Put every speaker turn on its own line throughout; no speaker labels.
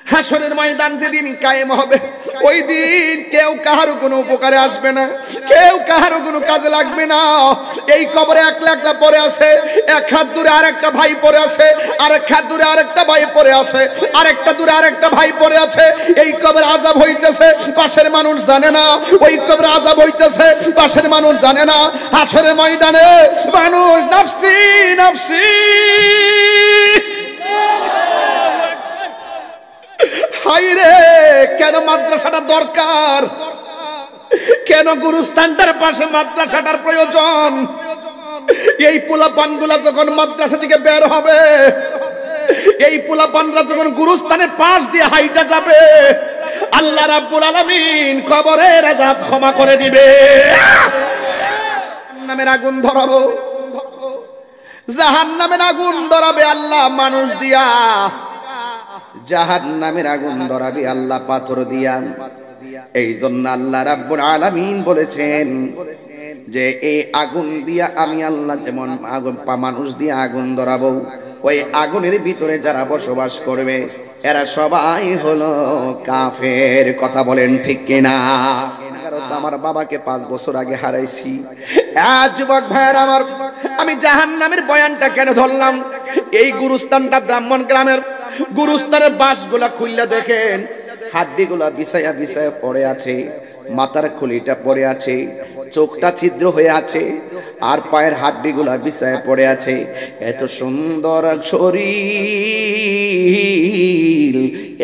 হাসরের ময়দান যেদিন কায়েম হবে, ওই দিন কেউ কাহারও কোনো উপকারে আসবে না, কেউ কাহারও কোনো কাজে লাগবে না। এই কবরে একলা একলা পড়ে আছে, এক হাত দূরে আরেকটা ভাই পড়ে আছে, আরেক হাত দূরে আরেকটা ভাই পড়ে আছে, আরেকটা দূরে আরেকটা ভাই পড়ে আছে। এই কবরে আযাব হইতেছে, পাশের মানুষ জানে না। ওই কবরে আযাব হইতেছে, পাশের মানুষ জানে না। হাসরের ময়দানে মানুষ নাফসি নাফসি। হায়রে, কেন মাদ্রাসাটা দরকার? কেন গুরুস্থানটার পাশে মাদ্রাসাটার প্রয়োজন? এই পোলাপানগুলা যখন মাদ্রাসা থেকে বের হবে, এই পোলাপানরা যখন গুরুস্থানের পাশ দিয়ে হাইটা যাবে, আল্লাহ রাব্বুল আলামিন কবরের আযাব ক্ষমা করে দিবে। জাহান্নামের আগুন ধরাবো, জাহান্নামের আগুন ধরাবে আল্লাহ মানুষ দিয়া, জাহান্নামের আগুন ধরাবে আল্লাহ পাথর দিয়া। এই জন্য আল্লাহ রাব্বুল আলামিন বলেছেন যে এই আগুন দিয়া আমি আল্লাহ যেমন আগুন মানুষ দিয়ে আগুন ধরাবো, ওই আগুনের ভিতরে যারা বসবাস করবে এরা সবাই হলো কাফের। কথা বলেন ঠিক কিনা? আমার বাবাকে 5 বছর আগে হারাইছি। যুবক ভাইয়ের আমার, আমি জাহান্নামের বয়ানটা কেন ধরলাম? এই গুরুস্থানটা ব্রাহ্মণ গ্রামের। গুরুস্থানের বাঁশগুলা খুললে দেখেন হাড্ডিগুলা বিছায়া বিছায়া পড়ে আছে, মাথার খুলিটা পড়ে আছে, চোখটা ছিদ্র হয়ে আছে, আর পায়ের হাড্ডিগুলা বিছায়া পড়ে আছে। এত সুন্দর শরীর,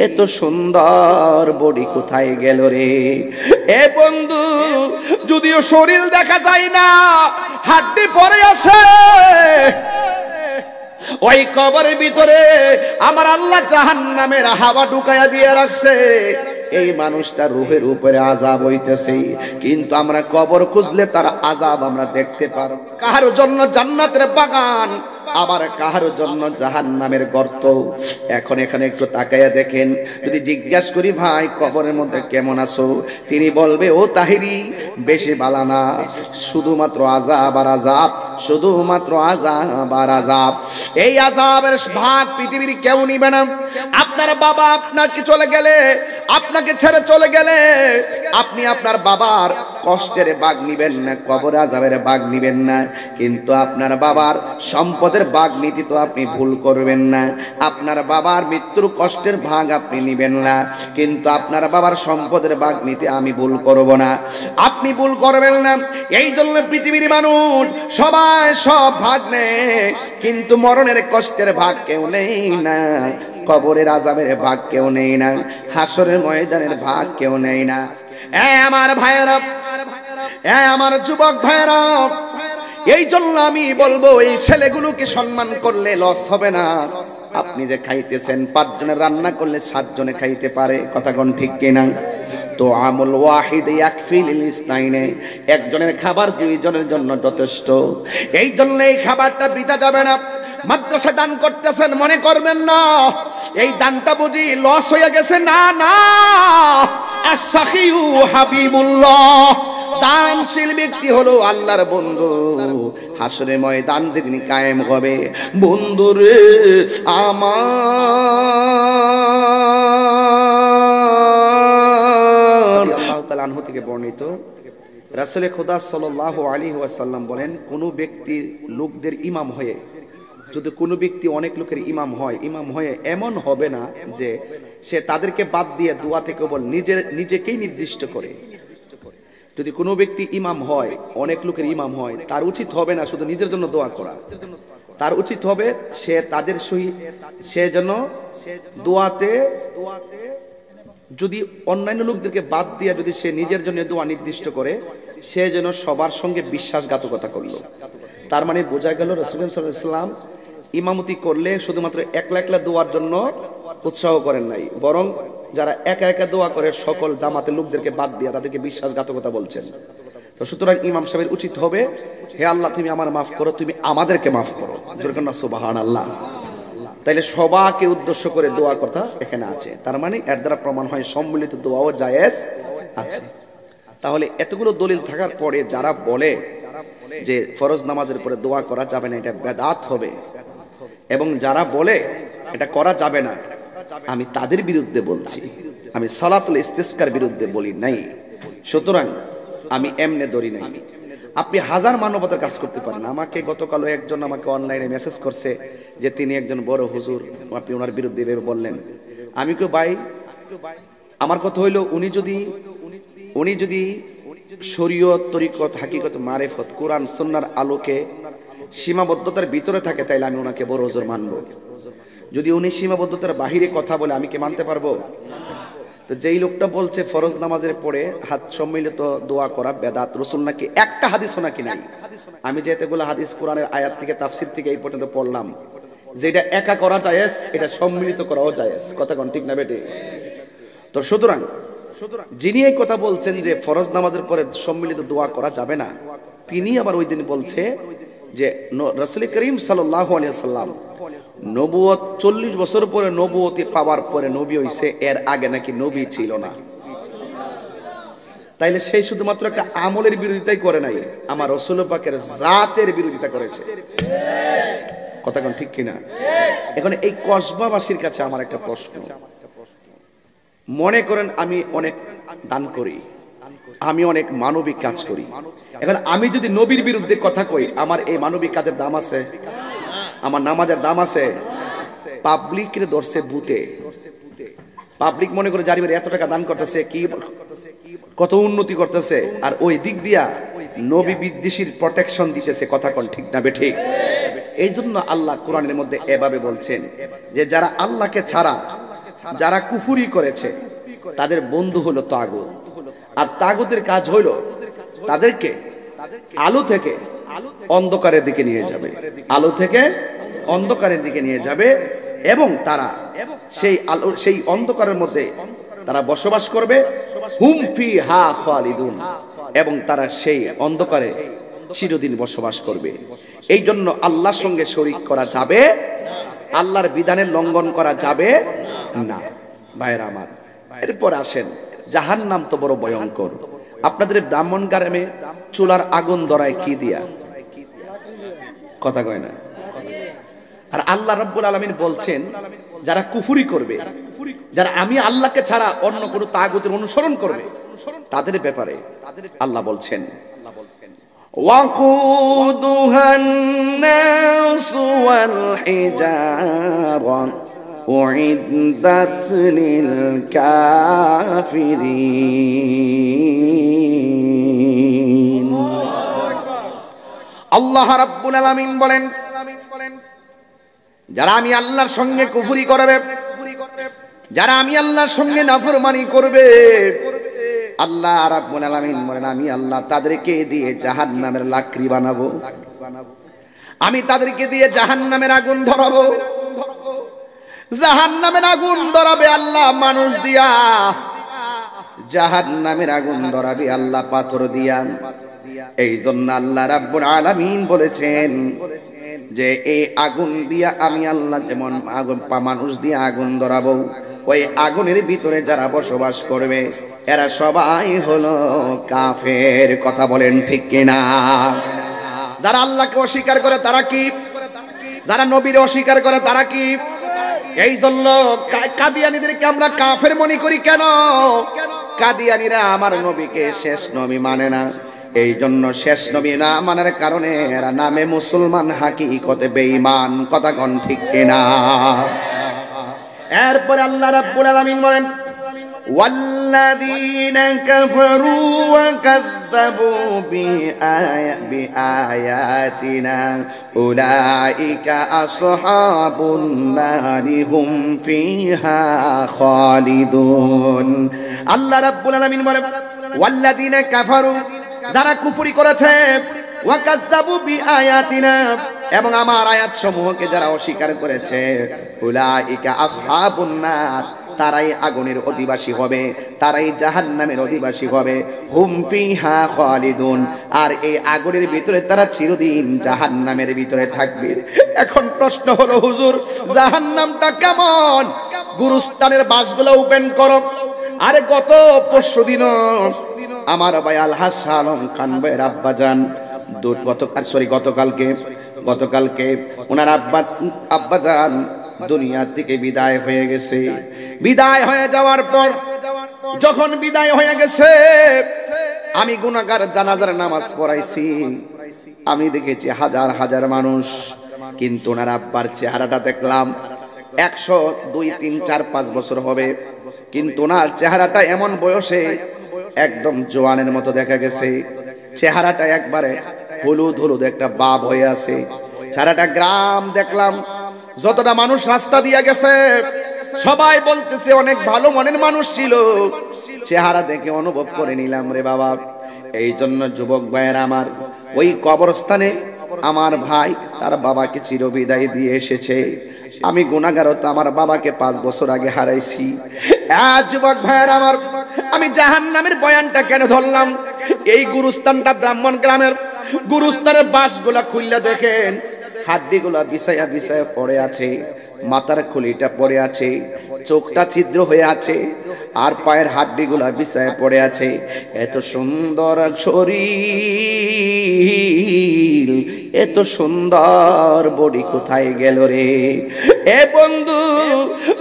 এত সুন্দর বডি কোথায় গেল রে? এ বন্ধু, যদিও শরীর দেখা যায় না, হাড্ডি পড়ে আছে। ওই কবরের ভিতরে আমার আল্লাহ জাহান্নামের হাওয়া ঢুকাইয়া দিয়ে রাখছে। এই মানুষটা রূহের উপরে আযাব হইতেছে, কিন্তু আমরা কবর খুঁজলে তার আযাব আমরা দেখতে পারব। কাহার জন্য জান্নাতের বাগান, আবার কাহার জন্য জাহান্নামের গর্ত। এখন এখানে একটু তাকাইয়া দেখেন, যদি জিজ্ঞাসা করি ভাই কবরের মধ্যে কেমন আছো, তিনি বলবে ও তাহিরি বেশি বালা না, শুধুমাত্র আযাব আর আযাব, শুধুমাত্র আযাব আর আযাব। এই আযাবের ভাগ পৃথিবীর কেউ নিবে না। আপনার বাবা আপনাকে চলে গেলে, আপনাকে ছেড়ে চলে গেলে, আপনি আপনার বাবার কষ্টের ভাগ নিবেন না, কবর আযাবের ভাগ নিবেন না। কিন্তু আপনার বাবার সম্পদের ভাগ নীতি তো আপনি ভুল করবেন না। আপনার বাবার মৃত্যুর কষ্টের ভাগ আপনি নিবেন না, কিন্তু আপনার বাবার সম্পদের ভাগ নিতে আমি ভুল করব না, আপনি ভুল করবেন না। এই জন্য পৃথিবীর মানুষ সবাই সব ভাগ নেয়, কিন্তু মরণের কষ্টের ভাগ কেউ নেই না, কবরের আযাবের ভাগ কেউ নেই না, হাসরের ময়দানের ভাগ কেউ নেই না। আমার ভাইয়েরা, আমার যুবক ভাইয়েরা, এই জন্য আমি বলবো এই ছেলেগুলোকে সম্মান করলে লস হবে না। আপনি যে খাইতেছেন 5 জনের রান্না করলে 7 জনে খাইতে পারে। কথা কোন ঠিক কিনা? তো আমল ওয়াহিদ ইয়াকফি লিল ইসনাইনে, একজনের খাবার 2 জনের জন্য যথেষ্ট। এই জন্য এই খাবারটা বৃথা যাবে না। মাদ্রাসা দান করতেছেন মনে করবেন না এই দানটা বুঝি লস হয়ে গেছে, না না। আস-সাখিউ হাবিবুল্লাহ, দানশীল ব্যক্তি হলো আল্লাহর বন্ধু। হাসরের ময়দান যেদিন কায়েম হবে, বন্ধুরে আমার আল্লাহ তাআলা আনহু থেকে বর্ণিত, রাসূল খুদা সাল্লাল্লাহু আলাইহি ওয়াসাল্লাম বলেন, কোন ব্যক্তি লোকদের ইমাম হয়ে, যদি কোনো ব্যক্তি অনেক লোকের ইমাম হয়, ইমাম হয়ে এমন হবে না যে সে তাদেরকে বাদ দিয়ে দোয়া থেকে কেবল নিজেকেই নির্দিষ্ট করে। যদি কোনো ব্যক্তি ইমাম হয়, অনেক লোকের ইমাম হয়, তার উচিত হবে না শুধু নিজের জন্য দোয়া করা, তার উচিত হবে সে তাদের সহিত সে যেন দোয়াতে যদি অন্যান্য লোকদেরকে বাদ দিয়ে যদি সে নিজের জন্য দোয়া নির্দিষ্ট করে, সে যেন সবার সঙ্গে বিশ্বাসঘাতকতা করলো। তার মানে বোঝা গেল রাসূল সাল্লাল্লাহু আলাইহি ওয়াসাল্লাম ইমামতি করলে শুধুমাত্র একলা একলা দোয়ার জন্য উৎসাহ করেন নাই, বরং যারা একা একা দোয়া করে সকল জামাতের লোকদেরকে বাদ দিয়ে তাদেরকে বিশ্বাসঘাতকতা বলছেন। তো সুতরাং ইমাম সাহেবের উচিত হবে, হে আল্লাহ তুমি আমার মাফ করো, তুমি আমাদেরকে মাফ করো। সুবহানাল্লাহ। তাইলে সবাইকে উদ্দেশ্য করে দোয়া কথা এখানে আছে, তার মানে এর দ্বারা প্রমাণ হয় সম্মিলিত দোয়াও জায়েজ আছে। তাহলে এতগুলো দলিল থাকার পরে যারা বলে যে ফরজ নামাজের পরে দোয়া করা যাবে না, এটা বেদাত হবে, এবং যারা বলে এটা করা যাবে না, আমি তাদের বিরুদ্ধে বলছি, আমি সালাতুল ইস্তিসকার বিরুদ্ধে বলি নাই। সুতরাং আমি এমনে ধরি নাই। আপনি হাজার মানবতার কাজ করতে পারেন। আমাকে গতকালও একজন আমাকে অনলাইনে মেসেজ করছে যে তিনি একজন বড় হুজুর, আপনি ওনার বিরুদ্ধে এভাবে বললেন। আমি কেউ ভাই, আমার কথা হইল উনি যদি শরীয়ত, তরিকত, হাকিকত, মারেফত, কোরআন সুন্নাহর আলোকে সীমাবদ্ধতার ভিতরে থাকে, তাইলে আমি ওনাকে বড় হুজুর মানব। যদি উনি সীমাবদ্ধতার বাহিরে কথা বলে আমি কি মানতে পারবো? তো যেই লোকটা বলছে ফরজ নামাজের পরে হাত সম্মিলিত দোয়া করা বেদাত, রাসূল নাকি একটা হাদিসও নাকি নাই। আমি যেতেগুলো হাদিস কোরআনের আয়াত থেকে তাফসীর থেকে এই পর্যন্ত পড়লাম, যেটা একা করা জায়েজ, এটা সম্মিলিত করাও জায়েজ। কথা কোন ঠিক না বেটি? তো সুতরাং যিনি এই কথা বলছেন যে ফরজ নামাজের পরে সম্মিলিত দোয়া করা যাবে না, তিনি আবার ওই দিন বলছে যে রাসূল করিম সাল্লাল্লাহু আলাইহি ওয়াসাল্লাম নবুয়ত 40 বছর পরে নবুয়তি পাওয়ার পরে নবী হইছে, এর আগে নাকি নবী ছিল না। তাইলে সেই শুধুমাত্র একটা আমলের বিরোধিতাই করে নাই, আমার রাসূল পাকের জাতের বিরোধিতা করেছে। কথা কোন ঠিক কিনা? এখন এই কসবাবাসীর কাছে আমার একটা প্রশ্ন, মনে করেন আমি অনেক দান করি, আমি অনেক মানবিক কাজ করি, এখন আমি যদি নবীর বিরুদ্ধে কথা কই, আমার এই মানবিক কাজের দাম আছে? আমার নামাজের দাম আছে? পাবলিকের দর্শে ভূতে, পাবলিক মনে করে জারিবের এত টাকা দান করতেছে, কি কত উন্নতি করতেছে, আর ওই দিক দিয়া নবী বিদ্বেষীর প্রোটেকশন দিতেছে। কথা কোন ঠিক না বেঠিক? এই জন্য আল্লাহ কোরআনের মধ্যে এভাবে বলছেন যে যারা আল্লাহকে ছাড়া যারা কুফরি করেছে তাদের বন্ধু হলো তাগুত, আর তাগুতের কাজ হইল তাদেরকে আলো থেকে অন্ধকারের দিকে নিয়ে যাবে, আলো থেকে অন্ধকারের দিকে নিয়ে যাবে, এবং তারা সেই আলো, সেই অন্ধকারের মধ্যে তারা বসবাস করবে। হুম ফিহা খালিদুন, এবং তারা সেই অন্ধকারে চিরদিন বসবাস করবে। এই জন্য আল্লাহর সঙ্গে শরীক করা যাবে, আল্লাহর বিধানের লঙ্ঘন করা যাবে না। ভাইরা আমার, এরপর আসেন, জাহান্নাম তো বড় ভয়ঙ্কর। আপনাদের ব্রাহ্মণগ্রামে চুলার আগুন ধরায় কি দিয়া? কথা কয় না। আর আল্লাহ রাব্বুল আলামিন বলছেন যারা কুফরি করবে, যারা আমি আল্লাহকে ছাড়া অন্য কোনো তাগুতের অনুসরণ করবে, তাদের ব্যাপারে আল্লাহ বলছেন ওয়াকুদুহান নাসু ওয়াল হিজারা উইদ্দাত লিল কাফিরিন। আল্লাহ রাব্বুল আলামিন বলেন যারা আমি আল্লাহর সঙ্গে কুফরি করবে, যারা আমি আল্লাহর সঙ্গে নাফরমানি করবে, আল্লাহ রাব্বুল আলামিন বলেন আমি আল্লাহ তাদেরকে দিয়ে জাহান্নামের লাকড়ি বানাবো, আমি তাদেরকে দিয়ে জাহান্নামের আগুন ধরাবো। জাহান্নামের আগুন ধরাবে আল্লাহ মানুষ দিয়া, জাহান্নামের আগুন ধরাবে আল্লাহ পাথর দিয়া। এই জন্য আল্লাহ রাব্বুল আলামিন বলেছেন যে এই আগুন দিয়া আমি আল্লাহ যেমন আগুন মানুষ দিয়ে আগুন ধরাবো, ওই আগুনের ভিতরে যারা বসবাস করবে এরা সবাই হলো কাফের। কথা বলেন ঠিক কিনা? যারা আল্লাহকে অস্বীকার করে তারা কি? যারা নবীর অস্বীকার করে তারা কি? এই জন্য কাদিয়ানীদেরকে আমরা কাফের মনে করি কেন? কাদিয়ানীরা আমার নবীকে শেষ নবী মানে না, এই জন্য শেষ নবী না মানার কারণে এরা নামে মুসলমান, হাকিকতে বেঈমান। কথা কোন ঠিক কিনা? এরপর আল্লাহ রাব্বুল আলামিন বলেন ওয়াল্লাযীনা কাফারু ওয়া কাযযাবু বিআয়াতিনা উলাইকা আসহাবুন নারি হুম ফিহা খালিদুন। আল্লাহ রাব্বুল আলামিন বলেন ওয়াল্লাযীনা কাফারু, যারা কুফরি করেছে, ওয়া কাযযাবু বিআয়াতিনা, এবং আমার আয়াত সমূহকে যারা অস্বীকার করেছে, উলাইকা আসহাবুন নার, তারাই আগুনের অধিবাসী হবে, তারাই জাহান্নামের অধিবাসী হবে। হুম ফিহা খালিদুন, আর এই আগুনের ভিতরে তারা চিরদিন জাহান্নামের ভিতরে থাকবে। এখন প্রশ্ন হলো হুজুর জাহান্নামটা কেমন? গুরুস্থানের বাসগুলো ওপেন করো। আরে গত পরশুদিন আমার ভাই আলহাজ শাহ আলম খান ভাইয়ের আব্বাজান গতকালকে ওনার আব্বাজান দুনিয়া থেকে বিদায় হয়ে গেছে। বিদায় হয়ে যাওয়ার পর যখন বিদায় হয়ে গেছে, আমি গুনাহগার জানাজার নামাজ পড়াইছি। আমি দেখেছি হাজার হাজার মানুষ, কিন্তু ওনার আব্বার চেহারাটা দেখলাম 100, 2, 3, 4, 5 বছর হবে, কিন্তু ওনার চেহারাটা এমন বয়সে একদম জোয়ানের মতো দেখা গেছে। চেহারাটা একবারে হলুদ হলুদ একটা বাপ হয়ে আছে। সারাটা গ্রাম দেখলাম, যতটা মানুষ রাস্তা দিয়ে গেছে সবাই বলতেছে অনেক ভালো মনের মানুষ ছিল। চেহারা দেখে অনুভব করে নিলাম রে বাবা। এই জন্য যুবক ভাইয়েরা আমার, ওই কবরস্থানে আমার ভাই তার বাবাকে চিরবিদায় দিয়ে এসেছে। আমি গুনাহগার, তো আমার বাবাকে 5 বছর আগে হারাইছি। যুবক ভাইয়েরা আমার, আমি জাহান্নামের বয়ানটা কেন ধরলাম? এই গুরুস্থানটা ব্রাহ্মণ গ্রামের। গুরুস্থানের বাঁশগুলা খুললা দেখেন, হাড্ডিগুলা বিছায়া বিছায়া পড়ে আছে, মাথার খুলিটা পড়ে আছে, চোখটা ছিদ্র হয়ে আছে, আর পায়ের হাড্ডিগুলা বিছায়া পড়ে আছে। এত সুন্দর শরীর, এত সুন্দর বডি কোথায় গেল রে? এ বন্ধু,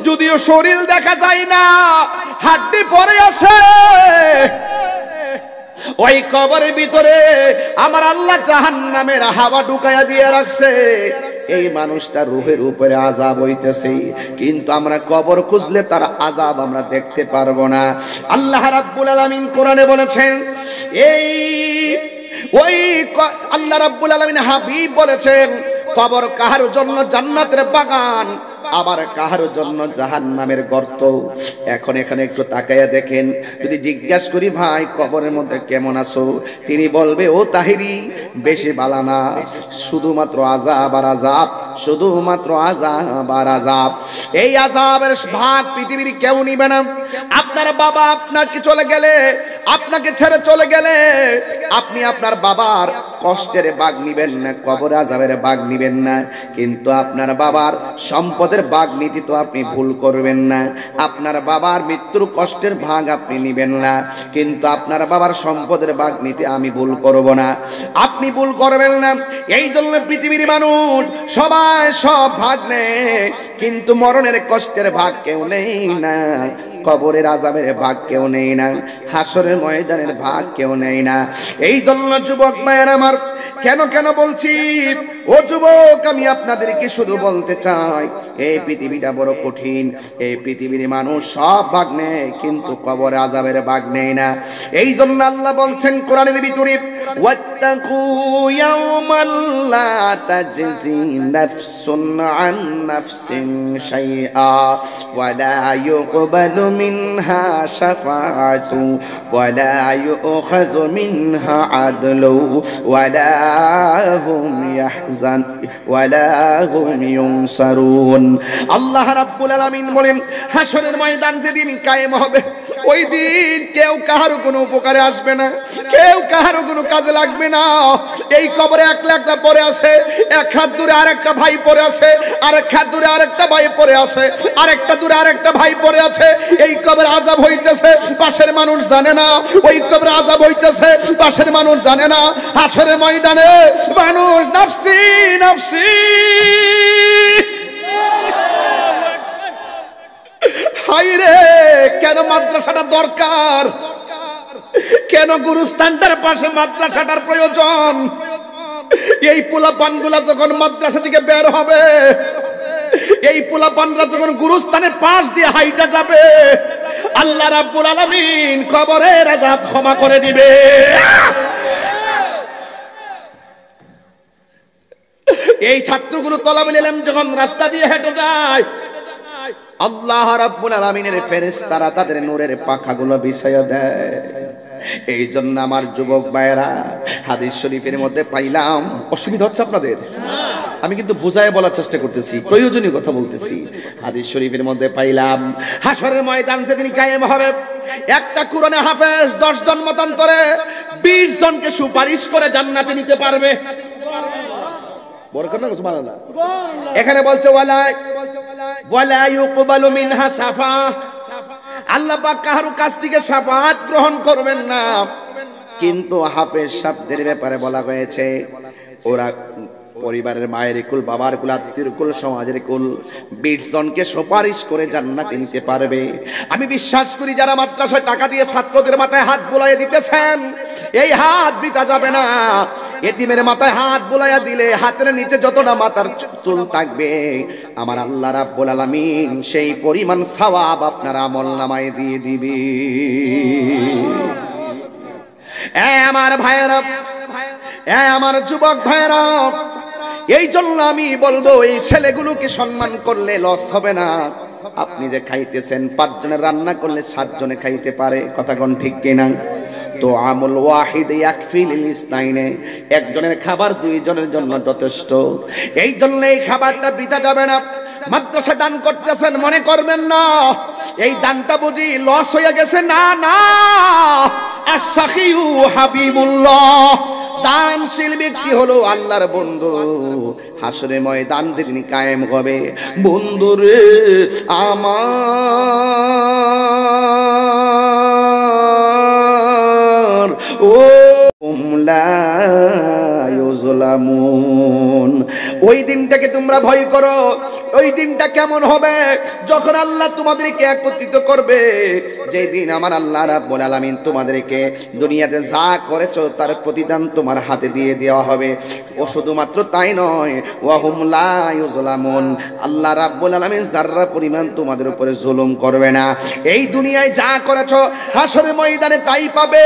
যদিও শরীর দেখা যায় না, হাড্ডি পড়ে আছে। ওই কবরের ভিতরে আমার আল্লাহ জাহান্নামের হাওয়া ঢুকায়া দিয়ে রাখছে। এই মানুষটা রূহের উপরে আযাব হইতেছে, কিন্তু আমরা কবর খুঁজলে তার আযাব আমরা দেখতে পারবো না। আল্লাহ রাব্বুল আলামিন কোরআনে বলেছেন, আল্লাহ রাব্বুল আলামিন হাবিব বলেছেন, কবর কাহার জন্য জান্নাতের বাগান, আবার কাহার জন্য জাহান্নামের গর্ত। এখন এখানে একটু তাকাইয়া দেখেন, যদি জিজ্ঞাসা করি ভাই কবরের মধ্যে কেমন আছো, তিনি বলবে ও তাহিরি বেশি বালা না, শুধুমাত্র আযাব আর আযাব, শুধুমাত্র আযাব আর আযাব। এই আযাবের ভাগ পৃথিবীর কেউ নিবে না। আপনার বাবা আপনাকে চলে গেলে, আপনাকে ছেড়ে চলে গেলে, আপনি আপনার বাবার কষ্টের ভাগ নিবেন না, কবর আযাবের ভাগ নিবেন না। কিন্তু আপনার বাবার সম্পদের ভাগ নিতে তো আপনি ভুল করবেন না। আপনার বাবার মৃত্যুর কষ্টের ভাগ আপনি নিবেন না, কিন্তু আপনার বাবার সম্পদের ভাগ নিতে আমি ভুল করব না, আপনি ভুল করবেন না। এই জন্য পৃথিবীর মানুষ সবাই সব ভাগ নেয়, কিন্তু মরণের কষ্টের ভাগ কেউ নেই না, কবরের আযাবের ভাগ কেউ নেই না, হাসরের ময়দানের ভাগ কেউ নেই না। এই জন্য যুবক ভাইয়েরা আমার, কেন কেন বলছি, ও যুবক, আমি আপনাদেরকে শুধু বলতে চাই, এই পৃথিবীটা বড় কঠিন। এই পৃথিবীর মানুষ সব ভাগ নেয়, কিন্তু কবরে আযাবের ভাগ নেয় না। এই জন্য আল্লাহ বলছেন কোরআনের ভিতরে, ওয়াত্তাকু ইয়াওমান লা তাজজি নাফসুন আন নাফসিন শাইআ ওয়া লা ইউকবালু মিনহা শাফাআতু ওয়া লা ইউখাযু মিনহা আদলু ওয়া লা হুম ইয়াহজান ওয়া লা হুম ইউনসারুন। আল্লাহ রাব্বুল আলামিন বলেন, হাসরের ময়দান যেদিন কায়েম হবে, ওই দিন কেউ কাহার কোনো উপকারে আসবে না, কেউ কাহার কোনো কাজে লাগবে না। এই কবরে একলা একটা পড়ে আছে, এক হাত দূরে আরেকটা ভাই পড়ে আছে, আরেক হাত দূরে আরেকটা ভাই পড়ে আছে, আরেকটা দূরে আরেকটা ভাই পড়ে আছে। এই কবরে আযাব হইতেছে, পাশের মানুষ জানে না। ওই কবরে আযাব হইতেছে, পাশের মানুষ জানে না। হাসরের ময়দানে মানুষ নাফসি নাফসি। হায়রে, কেন মাদ্রাসাটা দরকার? কেন গুরুস্থানটার পাশে মাদ্রাসাটার প্রয়োজন? এই পোলাপানগুলা যখন মাদ্রাসা থেকে বের হবে, এই পোলাপানরা যখন গুরুস্থানের পাশ দিয়ে হাইটা যাবে, আল্লাহ রাব্বুল আলামিন কবরের আযাব ক্ষমা করে দিবে। এই ছাত্রগুলো তলাবুল ইলম যখন রাস্তা দিয়ে হেঁটে যায়, আল্লাহ রাব্বুল আলামিনের ফেরেশতারা তাদের নূরের পাখাগুলো বিছায়া দেয়। এই জন্য আমার যুবক ভাইয়েরা, হাদিস শরীফের মধ্যে পাইলাম, অসুবিধা হচ্ছে আপনাদের? আমি কিন্তু বুঝায় বলার চেষ্টা করতেছি, প্রয়োজনীয় কথা বলতেছি। হাদিস শরীফের মধ্যে পাইলাম, হাসরের ময়দান যেদিন কায়েম হবে, একটা কোরআনে হাফেজ 10 জন মতান্তরে 20 জনকে সুপারিশ করে জান্নাতে নিতে পারবে। এখানে বলছে ওয়ালা ইউকবালু মিনহা শাফা, আল্লাহ পাক কারো কাছ থেকে শাফাআত গ্রহণ করবেন না। কিন্তু হাফেজ সাহেবদের ব্যাপারে বলা হয়েছে, ওরা পরিবারের মায়ের কুল, বাবার কুল, আত্মীয় কুল, সমাজের কুল 20 জনকে সুপারিশ করে জান্নাতে নিতে পারবে। আমি বিশ্বাস করি যারা মাদ্রাসায় টাকা দিয়ে ছাত্রদের মাথায় হাত বুলাইয়ে দিতেছেন, এই হাত বৃথা যাবে না। এতিমের মাথায় হাত বুলাইয়া দিলে হাতের নিচে যতটা মাথার চুল থাকবে, আমার আল্লাহ রাব্বুল আলামিন সেই পরিমাণ সওয়াব আপনার আমলনামায় দিয়ে দিবে। আমার ভাইয়েরা, আমার যুবক ভাইয়েরা, এই জন্য আমি বলবো এই ছেলেগুলোকে সম্মান করলে লস হবে না। আপনি যে খাইতেছেন 5 জনের রান্না করলে 7 জনে খাইতে পারে, কথা কোন ঠিক কিনা? তো আমল ওয়াহিদ ইয়াকফিল ইসনাইনে, একজনের খাবার 2 জনের জন্য যথেষ্ট। এই জন্য এই খাবারটা বৃথা যাবে না। মাদ্রাসা দান করতেছেন মনে করবেন না এই দানটা বুঝি লস হয়ে গেছে, না না। আস-সাখিউ হাবিবুল্লাহ, দানশীল ব্যক্তি হলো আল্লাহর বন্ধু। হাসরে ময়দান যেদিন কায়েম হবে, বন্ধুরে আমার ও লা ইউযলামুন, ওই দিনটাকে তোমরা ভয় করো। ওই দিনটা কেমন হবে? যখন আল্লাহ তোমাদেরকে একত্রিত করবে, যেই দিন আমার আল্লাহ রাব্বুল আলামিন তোমাদেরকে দুনিয়াতে যা করেছো তার প্রতিদান তোমার হাতে দিয়ে দেওয়া হবে। ও শুধুমাত্র তাই নয়, ওয়া হুম লা ইউযলামুন, আল্লাহ রাব্বুল আলামিন যাররা পরিমাণ তোমাদের উপরে জুলুম করবে না। এই দুনিয়ায় যা করেছো হাসরের ময়দানে তাই পাবে।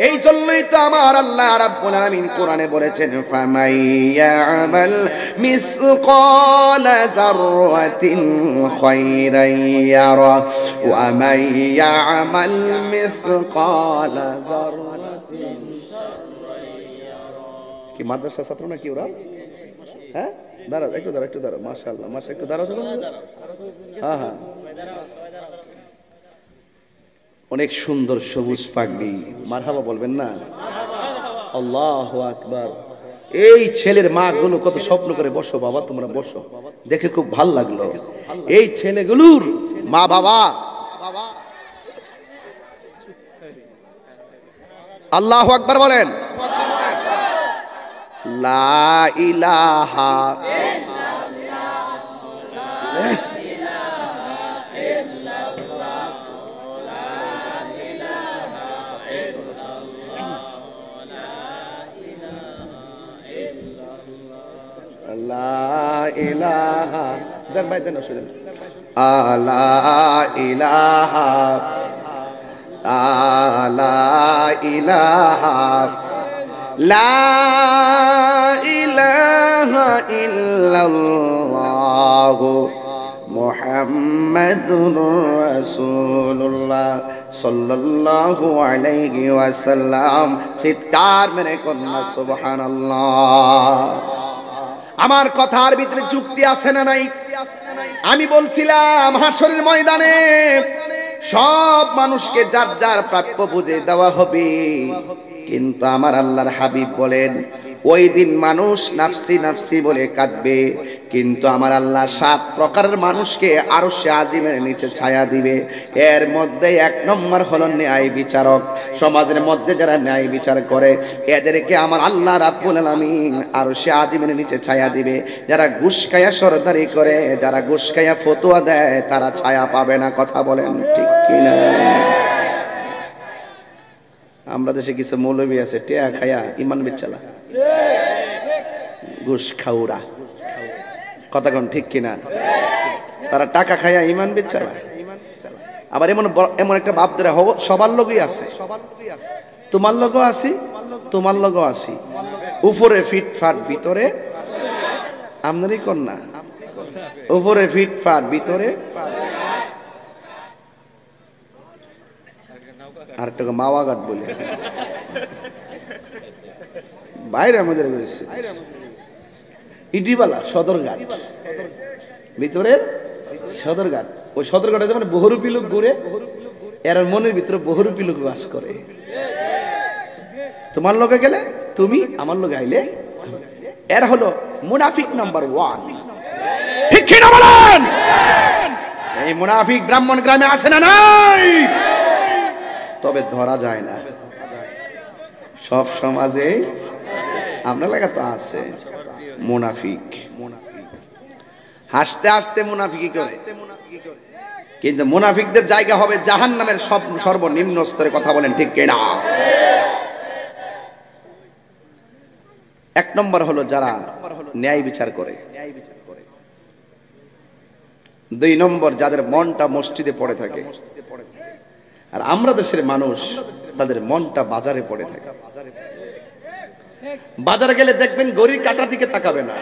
এই জন্যই তো আমার আল্লাহ রাব্বুল আলামিন কোরআনে বলেছেন, ফামাইয়ামাল মিসকালা যাররাতিন খায়রান ইয়ারা ওয়া মাইয়ামাল মিসকালা যাররাতিন শাররান ইয়ারা। কি মাদ্রাসা ছাত্র নাকি ওরা? হ্যাঁ, দাঁড়াও একটু, দাঁড়াও একটু, দাঁড়াও। মাশাআল্লাহ, মাশা একটু দাঁড়াও। হ্যাঁ হ্যাঁ, অনেক সুন্দর সবুজ পাগড়ি, মারহাবা বলবেন না? আল্লাহু আকবার। এই ছেলের মা গুলো কত স্বপ্ন করে, বসো বাবা তোমরা বসো, দেখে খুব ভাল লাগলো। এই ছেলেগুলোর মা বাবা, আল্লাহু আকবার বলেন। লা ইলাহা লা ইলাহা, দেন ভাই দেন, আসলে আলা ইলাহা লা ইলাহা লা ইলাহা ইল্লাল্লাহু মুহাম্মাদুর রাসূলুল্লাহ সাল্লাল্লাহু আলাইহি ওয়াসাল্লাম। চিৎকার মেরে কন্যা সুবহানাল্লাহ। আমার কথার ভিতরে যুক্তি আছে না নাই? আমি বলছিলাম হাসরের ময়দানে সব মানুষকে যার যার প্রাপ্য বুঝে দেওয়া হবে, কিন্তু আমার আল্লাহর হাবিব বলেন ওই দিন মানুষ নাফসি নাফসি বলে কাঁদবে, কিন্তু আমার আল্লাহ 7 প্রকারের মানুষকে আরশে আজিমের নিচে ছায়া দিবে। এর মধ্যে 1 নম্বর হলো ন্যায় বিচারক। সমাজের মধ্যে যারা ন্যায় বিচার করে এদেরকে আমার আল্লাহ রাব্বুল আলামিন আরশে আজিমের নিচে ছায়া দিবে। যারা ঘুষ খায়া সরদারি করে, যারা ঘুষ খায়া ফতোয়া দেয়, তারা ছায়া পাবে না। কথা বলেন ঠিক কিনা? আমরা দেশে কিছু মৌলবী আছে টেয়া খায়া ইমান বেচালা, ঘুষ খাউরা, কথা কোন ঠিক কিনা? তারা টাকা খায়া ইমান বেচালা। আবার এমন একটা বাপ ধরে সবার লগই আছে, তোমার লগও আছি, তোমার লগও আছি, উপরে ফিটফাট ভিতরে আমদানি কন্যা, উপরে ফিটফাট ভিতরে আর একটা মাওয়াঘাট বলে বাইরে আমাদের রয়েছে ইডিবালা সদরঘাট, ভিতরের সদরঘাট। ওই সদরঘাটে যেমন বহুরূপী লোক ঘুরে, এর মনের ভিতরে বহুরূপী লোক বাস করে। তোমার লোকে গেলে তুমি, আমার লোকে আইলে এর হলো মুনাফিক নাম্বার 1। ঠিক কিনা বলেন? এই মুনাফিক ব্রাহ্মণ গ্রামে আছে না নাই? তবে ধরা যায় না, সব সমাজে আমরা লাগা তো আছে। মুনাফিক। হাসতে হাসতে মুনাফিকি করে, কিন্তু মুনাফিকদের জায়গা হবে জাহান্নামের সর্বনিম্ন স্তরে। কথা বলেন ঠিক কিনা? এক নম্বর হলো যারা ন্যায় বিচার করে, দুই নম্বর যাদের মনটা মসজিদে পড়ে থাকে, আর আমরা দেশের মানুষ তাদের মনটা বাজারে পড়ে থাকে। বাজারে গেলে দেখবেন গড়ির কাঁটার দিকে তাকাবে না,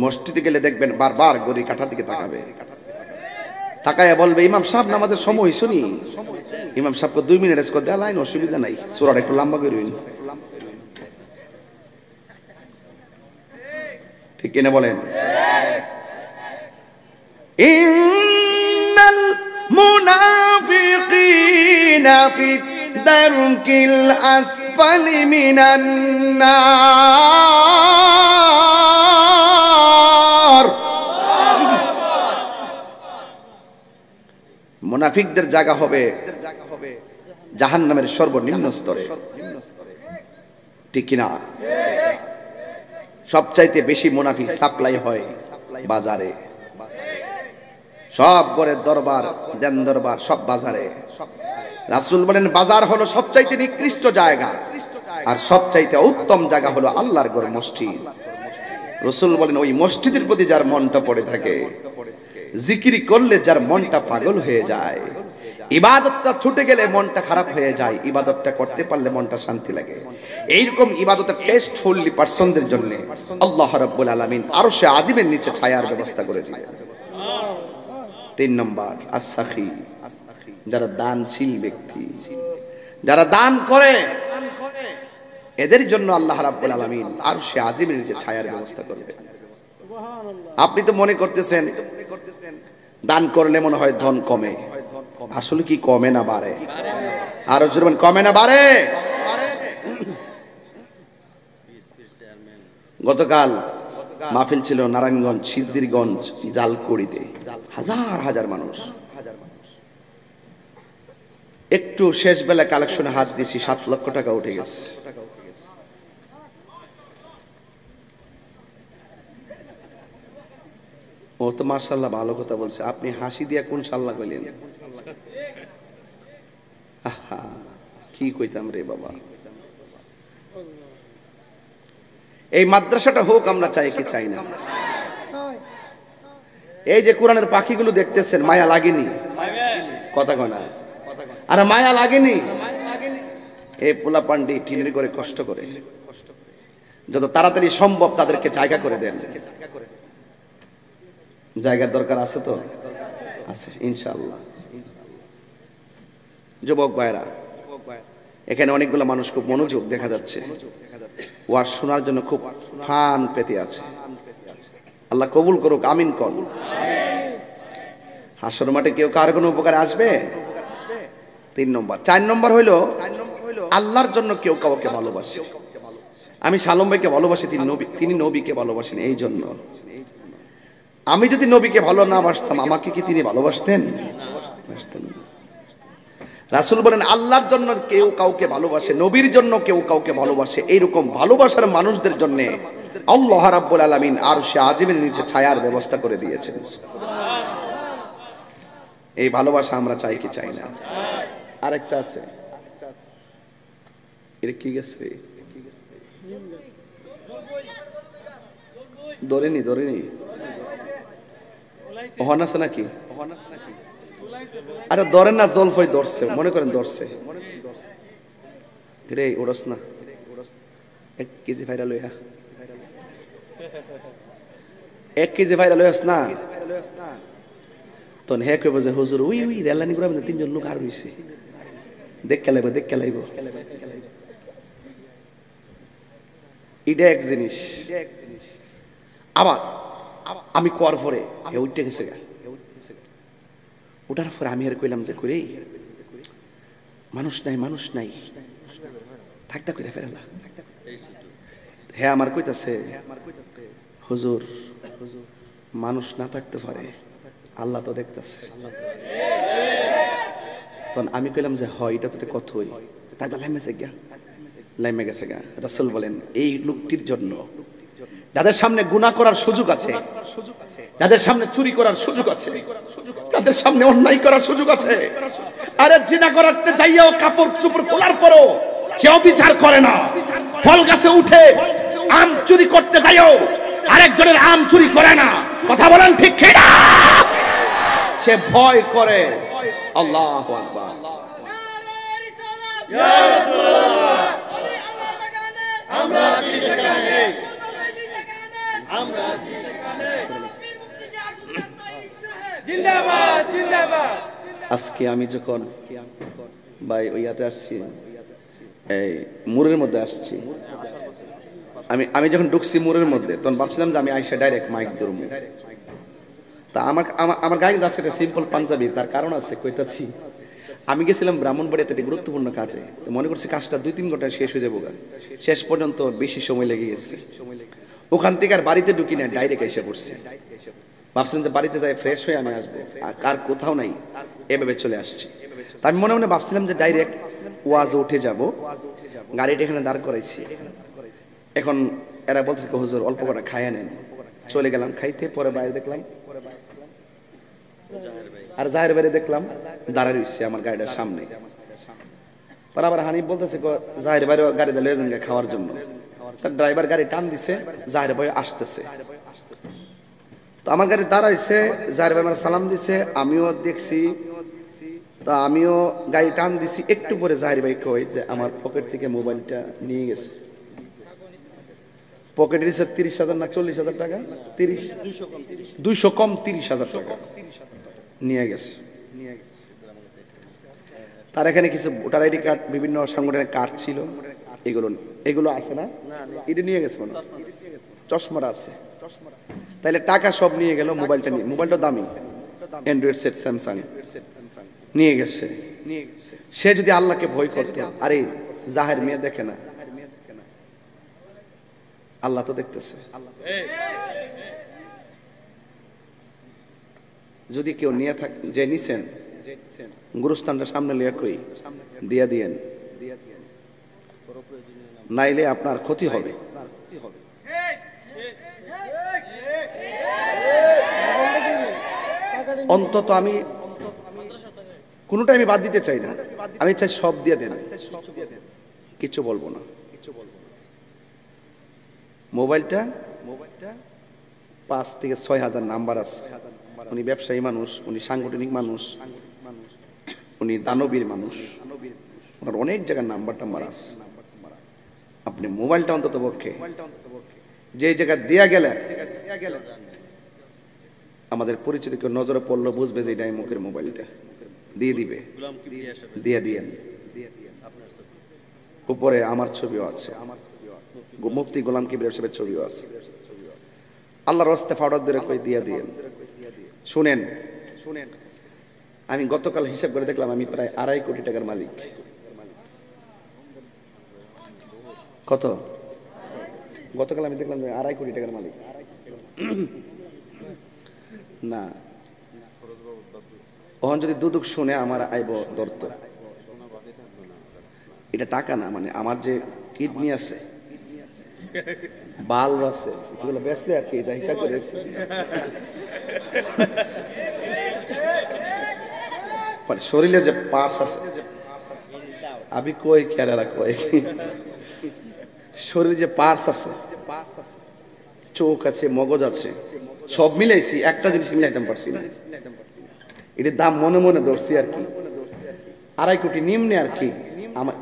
মসজিদে গেলে দেখবেন বারবার গড়ির কাঁটার দিকে তাকাবে, তাকায় বলবে ইমাম সাহেব নামাজের সময় শুনি, ইমাম সাহেবকে 2 মিনিট করে দেয়া লাইন, অসুবিধা নাই, সূরাটা একটু লম্বা করে দিন। ঠিক কিনা বলেন? ইন্নাল মুনাফিকিনা ফি দারকিল আসফালি মিনান নার। মুনাফিকদের জায়গা হবে জাহান্নামের সর্বনিম্ন স্তরে। ঠিক কিনা? সবচাইতে বেশি মুনাফিক সাপ্লাই হয় বাজারে, সব ঘরের দরবার, দেন দরবার সব বাজারে। রাসূল বলেন বাজার হলো সবচাইতে নিকৃষ্ট জায়গা, আর সবচাইতে উত্তম জায়গা হলো আল্লাহর ঘর মসজিদ। রাসূল বলেন ওই মসজিদের প্রতি যার মনটা পড়ে থাকে, জিকির করলে যার মনটা পাগল হয়ে যায়, ইবাদতটা ছুটে গেলে মনটা খারাপ হয়ে যায়, ইবাদতটা করতে পারলে মনটা শান্তি লাগে। এইরকম ইবাদতের টেস্টফুলি পারসনদের জন্য আল্লাহ রাব্বুল আলামিন আরশে আজিমের নিচে ছায়ার ব্যবস্থা করে দিলেন। 3 নম্বর আস-সাখী, যারা দানশীল ব্যক্তি, যারা দান করে, এদের জন্য আল্লাহ রাব্বুল আলামিন আরশে আজিমের নিচে ছায়ার ব্যবস্থা করবে। আপনি তো মনে করতেছেন দান করলে মনে হয় ধন কমে, আসলে কি কমে না বাড়ে? আরো জোরে বলেন, কমে না বাড়ে? গতকাল মাহফিল ছিল নারায়ণগঞ্জ, সিদ্ধিরগঞ্জ, জালকুড়িতে, হাজার হাজার মানুষ। একটু শেষ বেলা কালেকশনে হাত দিয়েছি, 7 লক্ষ টাকা উঠে গেছে। ও তো মাশাআল্লাহ ভালো কথা বলছে, আপনি হাসি দিয়া কোন সাল্লাহ কইলেন? আহা, কি কইতাম রে বাবা। এই মাদ্রাসাটা হোক, আমরা চাই কি চাই না? এই যে কোরআনের পাখিগুলো দেখতেছেন, মায়া লাগেনি? কথা কয় না? আর মায়া লাগেনি? এই পোলা পান্ডি টিনের করে কষ্ট করে, যত তাড়াতাড়ি সম্ভব তাদেরকে জায়গা করে দেন। জায়গার দরকার আছে তো? আছে ইনশাআল্লাহ। যুবক ভাইরা, এখানে অনেকগুলো মানুষ খুব মনোযোগ দেখা যাচ্ছে, ওয়াজ শোনার জন্য খুব ফান পেতে আছে। আল্লাহ কবুল করুক, আমিন কোন। হাসর মাঠে কেউ কার কোনো উপকার আসবে? 3 নম্বর। 4 নম্বর হইলো আল্লাহর জন্য কেউ কাউকে ভালোবাসে। আমি সালম ভাইকে ভালোবাসি, তিনি নবীকে ভালোবাসেন। এই জন্য আমি যদি নবীকে ভালো না বাসতাম, আমাকে কি তিনি ভালোবাসতেন? রাসূল বলেন আল্লাহর জন্য কেউ কাউকে ভালোবাসে, নবীর জন্য কেউ কাউকে ভালোবাসে। এইরকম ভালোবাসার মানুষদের জন্য আল্লাহ রাব্বুল আলামিন আরশে আজিমের নিচে ছায়ার ব্যবস্থা করে দিয়েছেন। এই ভালোবাসা আমরা চাই কি চাই না? আরেকটা আছে, এটা কি গেছে? ধরেনি ওহন আছে নাকি? আরে ধরেন না, জলফই ধরছে, মনে করেন ধরছে রে, ওরস না 1 কেজি ভাইরা লইয়া, 1 কেজি ভাইরা লইয়াস না, তখন হে কইব যে হুজুর উই রেলানি করে 3 জন লোক আর হইছে, দেখ খেলাইব। এটা এক জিনিস। আবার আমি কোয়ার পরে উঠতে গেছে গা, ওটার পরে আমি আর কইলাম যে করে মানুষ নাই থাকতা করে ফেরালা। হ্যাঁ আমার কইতাছে হুজুর মানুষ না থাকতে পারে, আল্লাহ তো দেখতেছে। তখন আমি কইলাম যে হয় এটা তো কথাই, তাই লাইমে গেছে গা। রাসূল বলেন এই লোকটির জন্য যাদের সামনে গুনাহ করার সুযোগ আছে, যাদের সামনে চুরি করার সুযোগ আছে, যাদের সামনে অন্যায় করার সুযোগ আছে, আরে জিনা করতে যাইয়াও কাপড় চোপড় খোলার পরও কেউ বিচার করে না। ফল গাছে উঠে আম চুরি করতে যাইও আরেকজনের আম চুরি করে না। কথা বলেন ঠিক কিনা? সে ভয় করে। আল্লাহু আকবার। ইয়া রাসূলুল্লাহ, আমরা আছি সেখানে, আমরা আছি সেখানে। জিন্দাবাদ জিন্দাবাদ। আজকে আমি যখন ভাই ওইয়াতে আসছি, এই মুরের মধ্যে আসছি, আমি যখন ঢুকছি মুরের মধ্যে তখন ভাবছিলাম যে আমি আইসা ডাইরেক্ট মাইক ধরবো। তা আমার গায়ে কিন্তু আজকে একটা সিম্পল পাঞ্জাবি, তার কারণ আছে, কইতাছি। আমি গেছিলাম ব্রাহ্মণবাড়িয়াতে একটা গুরুত্বপূর্ণ কাজে, তো মনে করছি কাজটা 2-3 ঘন্টায় শেষ হয়ে যাবো। শেষ পর্যন্ত বেশি সময় লেগে গেছে। ওখান থেকে আর বাড়িতে ঢুকি না, ডাইরেক্ট এসে পড়ছি। ভাবছিলাম যে বাড়িতে যাই ফ্রেশ হয়ে আমি আসবো, কার কোথাও নাই, এভাবে চলে আসছি। তা আমি মনে মনে ভাবছিলাম যে ডাইরেক্ট ওয়াজ উঠে যাব, গাড়িটা এখানে দাঁড় করাইছি। এখন এরা বলতেছে হুজুর অল্প কটা খাইয়া নেন। চলে গেলাম খাইতে, পরে বাইরে দেখলাম আর জাহের বাইরে দেখলাম দাঁড়ায় রয়েছে আমার গাড়িটার সামনে। পরে আবার হানিফ বলতেছে জাহের বাইরে গাড়িতে লয়ে যান খাওয়ার জন্য। তার ড্রাইভার গাড়ি টান দিছে, জাহের ভাই আসতেছে। তো আমার গাড়ি দাঁড়াইছে, জাহের ভাই আমার সালাম দিছে, আমিও দেখছি। তা আমিও গাড়ি টান দিছি, একটু পরে জাহের ভাই কই যে আমার পকেট থেকে মোবাইলটা নিয়ে গেছে। পকেটে 30,000 না 40,000 টাকা, 200 কম 30,000 টাকা নিয়ে গেছে। তার এখানে কিছু ভোটার আইডি কার্ড, বিভিন্ন সংগঠনের কার্ড ছিল, এগুলো আছে না, এটা নিয়ে গেছে। মনে চশমার আছে, তাইলে টাকা সব নিয়ে গেল, মোবাইলটা নিয়ে, মোবাইলটা দামি অ্যান্ড্রয়েড সেট স্যামসাং নিয়ে গেছে। সে যদি আল্লাহকে ভয় করতো, আরে জাহের মেয়ে দেখে না, আল্লাহ তো দেখতেছে। যদি কেউ নিয়ে থাকে, যে নিছেন গুরুস্থানটা সামনে লিয়া কই দিয়া দিয়েন, নাইলে আপনার ক্ষতি হবে। অন্তত আমি কোনটা আমি বাদ দিতে চাই না, আমি চাই সব দিয়ে দেন, কিছু বলবো না। মোবাইলটা 5 থেকে 6 হাজার নাম্বার আছে। উনি ব্যবসায়ী মানুষ, উনি সাংগঠনিক মানুষ, উনি দানবীর মানুষ, ওনার অনেক জায়গার নাম্বার টাম্বার আছে। আপনি মোবাইলটা অন্তত পক্ষে যে জায়গা দেয়া গেলেন, আমাদের পরিচিত কেউ নজরে পড়লো, বুঝবে যে এটা মুখের মোবাইলটা দিয়ে দিবে, দিয়ে দিয়েন। উপরে আমার ছবিও আছে, মুফতি গোলাম কিবরিয়া সাহেবের ছবিও আছে। আল্লাহর রাস্তায় ফাওয়ার ধরে কই দিয়ে দিয়েন। শুনেন, আমি গতকাল হিসাব করে দেখলাম আমি প্রায় 2.5 কোটি টাকার মালিক। কত? গতকাল আমি দেখলাম 2.5 কোটি টাকার মালিক। না, ওখান যদি দুদুক শুনে আমার আইব দর্ত। এটা টাকা না, মানে আমার যে কিডনি আছে, বাল্ব আছে, এগুলো বেচলে আর কি, এটা হিসাব করে শরীরের যে পার্টস আছে, আমি কই খেয়ারা কই, শরীরে যে পার্টস আছে, চোখ আছে, মগজ আছে, সব মিলাইছি, একটা জিনিস মিলাইতে পারছি না। এটার দাম মনে মনে ধরছি আর কি, 2.5 কোটি নিম্নে আর কি।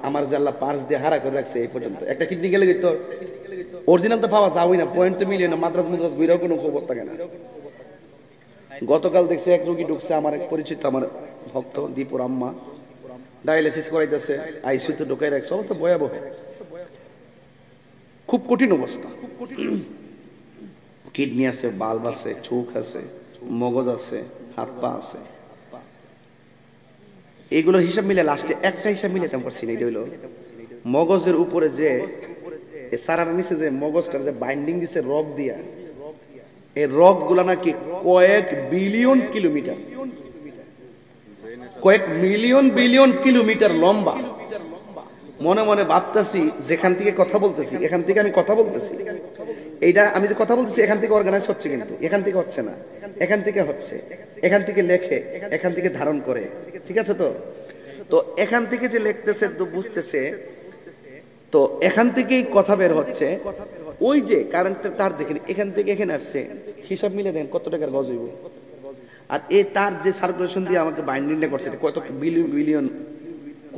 আমার যে আল্লাহ পার্স দিয়ে হারা করে রাখছে এই পর্যন্ত। একটা কিডনি গেলে তো অরিজিনাল তো পাওয়া যাওই না, পয়েন্ট তো মিলিয়ে না, মাদ্রাজ মুদ্রাজ ঘুরেও কোনো খবর থাকে না। গতকাল দেখছি এক রোগী ঢুকছে, আমার এক পরিচিত, আমার ভক্ত দীপুর আম্মা, ডায়ালিসিস করাইতেছে, আইসিইউতে ঢুকাই রাখছে, অবস্থা ভয়াবহ, খুব কঠিন অবস্থা। কিডনি আছে, বাল্ব আছে, চোখ আছে, মগজ আছে, হাত পা আছে, এইগুলোর হিসাব মিলে লাস্টে একটা হিসাব মিলে তেমন পারছি না। এটা হইলো মগজের উপরে যে সারার নিচে যে মগজটার যে বাইন্ডিং দিছে রক দিয়া, এই রক গুলা নাকি কয়েক বিলিয়ন কিলোমিটার, কয়েক মিলিয়ন বিলিয়ন কিলোমিটার লম্বা। মনে মনে ভাবতেছি, যেখান থেকে কথা বলতেছি, এখান থেকে আমি কথা বলতেছি, এইটা আমি যে কথা বলতেছি এখান থেকে অর্গানাইজ হচ্ছে, কিন্তু এখান থেকে হচ্ছে না, এখান থেকে হচ্ছে, এখান থেকে লেখে, এখান থেকে ধারণ করে, ঠিক আছে? তো তো এখান থেকে যে লিখতেছে তো বুঝতেছে, তো এখান থেকেই কথা বের হচ্ছে। ওই যে কারেন্টের তার দেখেন এখান থেকে এখানে আসছে, হিসাব মিলে দেন কত টাকার গজ হইব। আর এই তার যে সার্কুলেশন দিয়ে আমাকে বাইন্ডিংটা করছে কত বিলিয়ন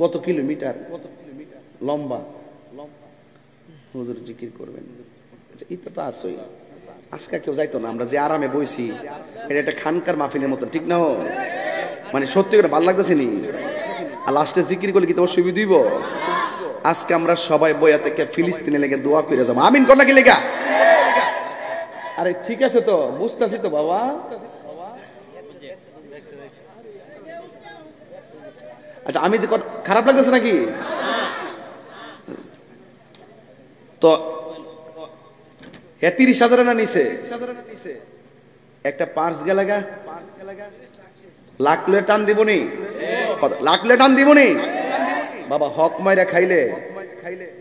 কত কিলোমিটার লম্বা। হুজুর জিকির করবেন, এটা তো আসই। আজকে কেউ যাইতো না, আমরা যে আরামে বইছি এটা একটা খানকার মাহফিলের মতন, ঠিক না? মানে সত্যি করে ভালো লাগতেছে নি। আর লাস্টে জিকির করলে কি তোমার সুবিধা দিব? আজকে আমরা সবাই বইয়া থেকে ফিলিস্তিনে লেগে দোয়া করে যাবো, আমিন কর নাকি লেগা? আরে ঠিক আছে তো, বুঝতেছি তো বাবা। আচ্ছা আমি যে কথা খারাপ লাগতেছে নাকি? তো 30,000 না নিছে একটা পার্স গেলাগা, লাখ লয়ে টান দিবনি, লাখ লয়ে টান দিবনি বাবা। হক মাইরা খাইলে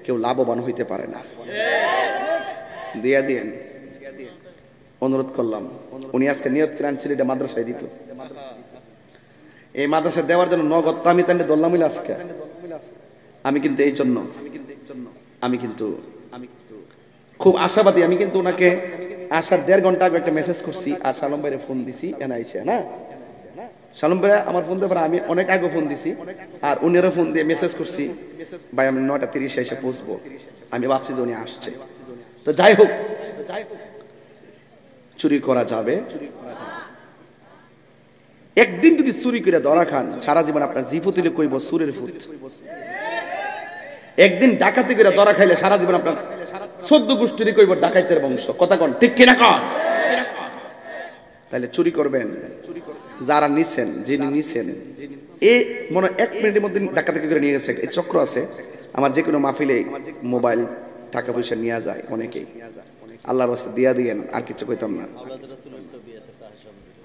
কেউ লাভবান হইতে পারে না। দিয়া দিয়েন, অনুরোধ করলাম। উনি আজকে নিয়ত করে আনছিল এটা মাদ্রাসায় দিত, এই মাদ্রাসায় দেওয়ার জন্য নগদ আমি তাহলে ধরলাম আজকে। আমি কিন্তু এই জন্য আমি কিন্তু খুব আশাবাদী। আমি কিন্তু ওনাকে আসার 1.5 ঘন্টা আগে একটা মেসেজ করছি, আর সালম ভাইরে ফোন দিছি এনআইসে না। সালম ভাই আমার ফোন দেওয়ার আমি অনেক আগে ফোন দিছি, আর উনিরও ফোন দিয়ে মেসেজ করছি, ভাই আমি 9:30 এসে পৌঁছবো। আমি ভাবছি যে উনি আসছে। তো যাই হোক, চুরি করা যাবে। একদিন যদি চুরি করে ধরা খান, সারা জীবন আপনার জিফুতিলে কইব সুরের ফুত। একদিন ডাকাতি করে ধরা খাইলে সারা জীবন আপনার 14 গোষ্ঠীর কইব ডাকাইতের বংশ। কথা কন ঠিক কিনা কন? তাহলে চুরি করবেন যারা নিছেন, যিনি নিছেন, এই মনে 1 মিনিটের মধ্যে ডাকাতি করে নিয়ে গেছে। এই চক্র আছে আমার, যে কোনো মাহফিলে মোবাইল টাকা পয়সা নিয়ে যায় অনেকেই। আল্লাহর রাস্তা দিয়া দিয়েন, আর কিছু কইতাম না।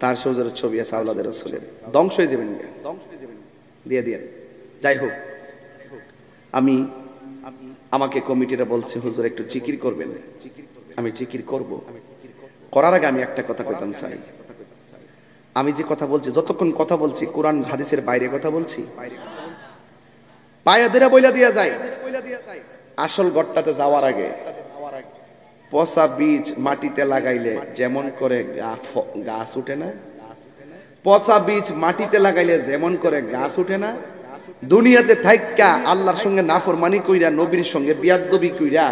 তার সৌজের ছবি আছে, আওলাদের রাসূলের, ধ্বংস হয়ে যাবেন, দিয়ে দিয়েন। যাই হোক, আমাকে কমিটিরা বলছে হুজুর একটু জিকির করবেন। আমি জিকির করব। করার আগে আমি একটা কথা কইতাম চাই। আমি যে কথা বলছি, যতক্ষণ কথা বলছি কোরআন হাদিসের বাইরে কথা বলছি, পায়ে ধরে বইলা দিয়া যায়। আসল গড়টাতে যাওয়ার আগে পচা বীজ মাটিতে লাগাইলে যেমন করে গাছ উঠে না, পচা বীজ মাটিতে লাগাইলে যেমন করে গাছ উঠে না, দুনিয়াতে থাইক্কা আল্লাহর সঙ্গে নাফরমানি কইরা, নবীর সঙ্গে বিয়াদবি কইরা,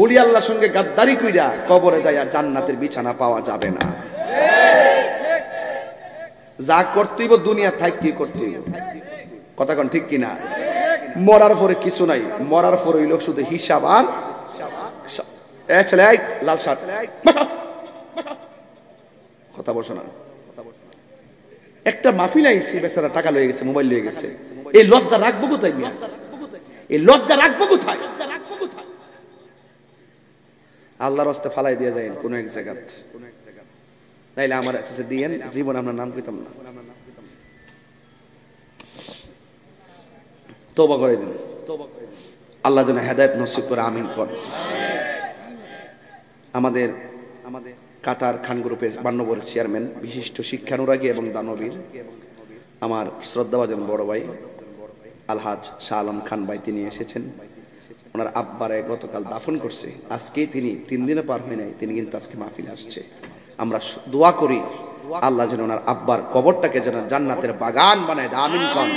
ওলি আল্লাহর সঙ্গে গাদ্দারি কইরা কবরে যাইয়া জান্নাতের বিছানা পাওয়া যাবে না। যা করতেইব দুনিয়া থাক কি করতেইব। কথা কোন ঠিক কিনা? মরার পরে কিছু নাই, মরার পরে হইল শুধু হিসাব। আর ছেলে লাল শার্ট কথা বসো না। একটা মাহফিল আইছি, বেচারা টাকা লয়ে গেছে, মোবাইল লয়ে গেছে। এই লজ্জা রাখবো কোথায়? এই লজ্জা রাখবো কোথায়? আল্লাহর রাস্তায় ফালাই দিয়ে যায় কোন এক জায়গা, নাইলে আমার কাছে দিয়েন, জীবন আমরা নাম কইতাম না। তওবা করে দিন, আল্লাহ যেন হেদায়েত নসিব করে, আমিন কর। আমাদের কাতার খান গ্রুপের মান্যবরের চেয়ারম্যান, বিশিষ্ট শিক্ষানুরাগী এবং দানবীর আমার শ্রদ্ধাভাজন বড় ভাই আলহাজ শাহ আলম খান ভাই, তিনি এসেছেন। ওনার আব্বারে গতকাল দাফন করছে, আজকেই তিনি 3 দিনে পার হয় নাই, তিনি কিন্তু আজকে মাহফিলে আসছে। আমরা দোয়া করি আল্লাহ যেন ওনার আব্বার কবরটাকে যেন জান্নাতের বাগান বানায় দেয়, আমিন কর।